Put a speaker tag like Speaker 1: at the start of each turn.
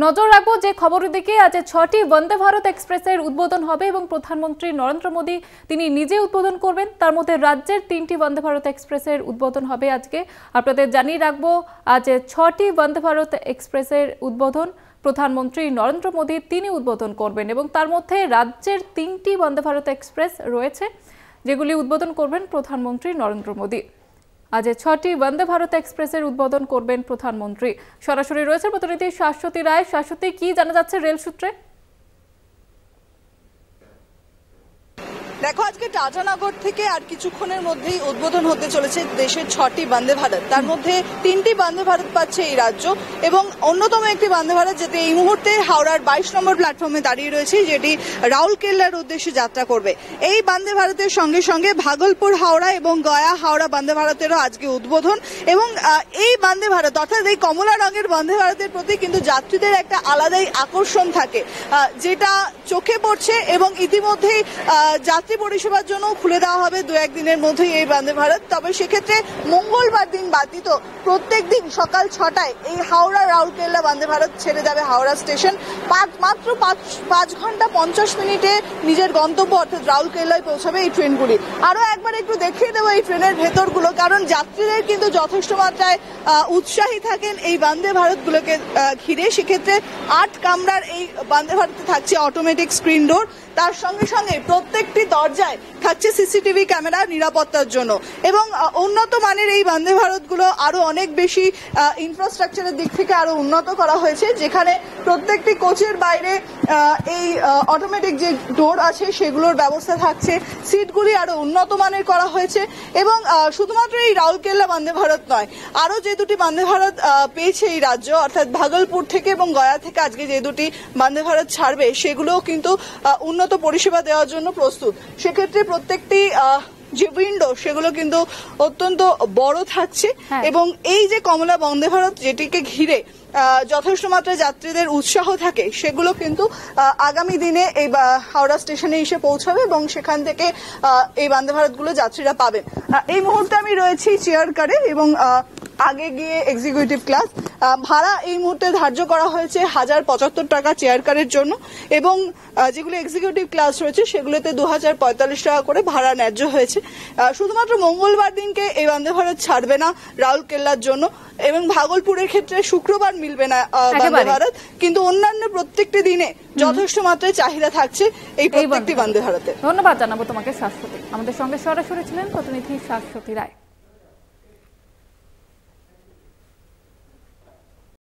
Speaker 1: নজর রাখবো যে খবরের দিকে। আজ ৬টি বন্দে ভারত এক্সপ্রেসের উদ্বোধন হবে এবং প্রধানমন্ত্রী নরেন্দ্র মোদী তিনি নিজে উদ্বোধন করবেন। তার মধ্যে রাজ্যের ৩টি বন্দে ভারত এক্সপ্রেসের উদ্বোধন হবে আজকে। আপনাদের জানিয়ে রাখবো আজ ৬টি বন্দে ভারত এক্সপ্রেসের উদ্বোধন প্রধানমন্ত্রী নরেন্দ্র মোদী তিনি উদ্বোধন করবেন এবং তার মধ্যে রাজ্যের ৩টি বন্দে ভারত এক্সপ্রেস রয়েছে যেগুলি উদ্বোধন করবেন প্রধানমন্ত্রী নরেন্দ্র মোদী। আজ ৬টি বন্দে ভারত এক্সপ্রেসের উদ্বোধন করবেন প্রধানমন্ত্রী। সরাসরি রয়েছে প্রতিনিধি শাশ্বতী রায়। শাশ্বতী, কি জানা যাচ্ছে রেল সূত্রে?
Speaker 2: দেখো, আজকে টাটানগর থেকে আর কিছুক্ষণের মধ্যেই উদ্বোধন হতে চলেছে দেশের ৬টি বন্দে ভারত। তার মধ্যে ৩টি বন্দে ভারত পাচ্ছে এই রাজ্য এবং অন্যতম একটি বন্দে ভারত যেটি এই মুহূর্তে হাওড়ার ২২ নম্বর প্ল্যাটফর্মে দাঁড়িয়ে রয়েছে, যেটি রাউরকেল্লার উদ্দেশ্যে যাত্রা করবে। এই বন্দে ভারতের সঙ্গে সঙ্গে ভাগলপুর হাওড়া এবং গয়া হাওড়া বন্দে ভারতেরও আজকে উদ্বোধন। এবং এই বন্দে ভারত অর্থাৎ এই কমলা রঙের বন্দে ভারতের প্রতি কিন্তু যাত্রীদের একটা আলাদাই আকর্ষণ থাকে, যেটা চোখে পড়ছে এবং ইতিমধ্যেই যাত্রী পরিষেবার জন্য খুলে দেওয়া হবে দু একদিনের মধ্যেই এই বন্দে ভারত। তবে সেক্ষেত্রে মঙ্গলবার দিন ব্যতীত প্রত্যেক দিন সকাল ৬টায় এই হাওড়া রাউরকেল্লা বন্দে ভারত ছেড়ে যাবে হাওড়া স্টেশন। মাত্র ৫ ঘন্টা ৫০ মিনিটে নিজের গন্তব্য অর্থাৎ রাউরকেল্লায় পৌঁছাবে এই ট্রেনগুলি। আরো একবার একটু দেখিয়ে দেবো এই ট্রেনের ভেতরগুলো, কারণ যাত্রীদের কিন্তু যথেষ্ট মাত্রায় উৎসাহী থাকেন এই বন্দে ভারতগুলোকে ঘিরে। সেক্ষেত্রে ৮ কামরার এই বন্দে ভারতে থাকছে অটোমেটিক স্ক্রিন ডোর। তার সঙ্গে সঙ্গে প্রত্যেকটি দরজায় থাকছে সিসিটিভি ক্যামেরা নিরাপত্তার জন্য। এবং উন্নত মানের এই বন্দে ভারতগুলো আরো অনেক বেশি ইনফ্রাস্ট্রাকচারের দিক থেকে আরো উন্নত করা হয়েছে, যেখানে প্রত্যেকটি কোচের বাইরে এই অটোমেটিক যে ডোর আছে সেগুলোর ব্যবস্থা থাকছে। সিটগুলি আরো উন্নত মানের করা হয়েছে এবং শুধুমাত্র এই রাউরকেল্লা বন্দে ভারত নয়, আরো যে দুটি বন্দে ভারত পেয়েছে এই রাজ্য অর্থাৎ ভাগলপুর থেকে এবং গয়া থেকে আজকে যে দুটি বন্দে ভারত ছাড়বে সেগুলোও কিন্তু উন্নত পরিষেবা দেওয়ার জন্য প্রস্তুত। সেক্ষেত্রে প্রত্যেকটি যে উইন্ডো সেগুলো কিন্তু অত্যন্ত বড় থাকছে এবং এই যে কমলা বন্দে ভারত যেটিকে ঘিরে যথেষ্ট মাত্রায় যাত্রীদের উৎসাহ থাকে, সেগুলো কিন্তু আগামী দিনে এই হাওড়া স্টেশনে এসে পৌঁছাবে এবং সেখান থেকে এই বন্দে ভারতগুলো যাত্রীরা পাবেন। এই মুহূর্তে আমি রয়েছি চেয়ার কারে এবং আগে গিয়ে এক্সিকিউটিভ ক্লাস ভাড়া এই মুহূর্তে ধার্য করা হয়েছে ১,০৭৫ টাকা চেয়ার কারের জন্য এবং যেগুলো এক্সিকিউটিভ ক্লাস রয়েছে সেগুলোতে ২,০৪৫ টাকা করে ভাড়া ন্যায্য হয়েছে। শুধুমাত্র মঙ্গলবার দিনকে এই বন্দে ভারত ছাড়বে না রাউরকেল্লার জন্য এবং ভাগলপুরের ক্ষেত্রে শুক্রবার মিলবে না বন্দে ভারত, কিন্তু অন্যান্য প্রত্যেকটি দিনে যথেষ্ট মাত্রায় চাহিদা থাকছে এই প্রত্যেকটি বন্দে ভারতে।
Speaker 1: ধন্যবাদ জানাবো তোমাকে শাশ্বতী। আমাদের সঙ্গে সরাসরি ছিলেন প্রতিনিধি শাশ্বতী রায়।